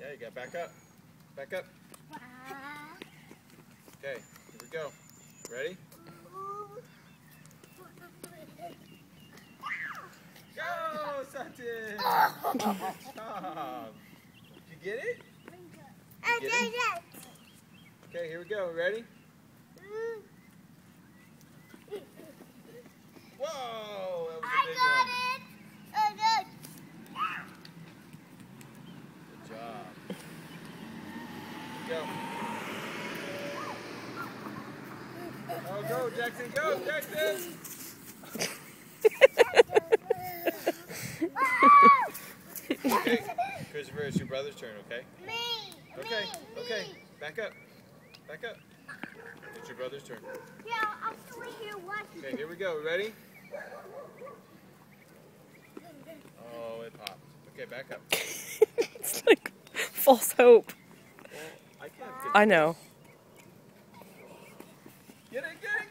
Yeah, you got back up. Back up. Okay, here we go. Ready? Go, Sutton! Good job. Did you get it? You get it? Okay, here we go. Ready? Whoa, that was a big one. Good job. Go. Oh, go, Jackson. Go, Jackson. Okay, Christopher, it's your brother's turn, okay? Okay, okay. Back up. Back up. It's your brother's turn. Yeah, I'm still here watching. Okay, here we go. Ready? Oh, it popped. Okay, back up. It's like false hope. Well, I can't. I know. Get it, get it,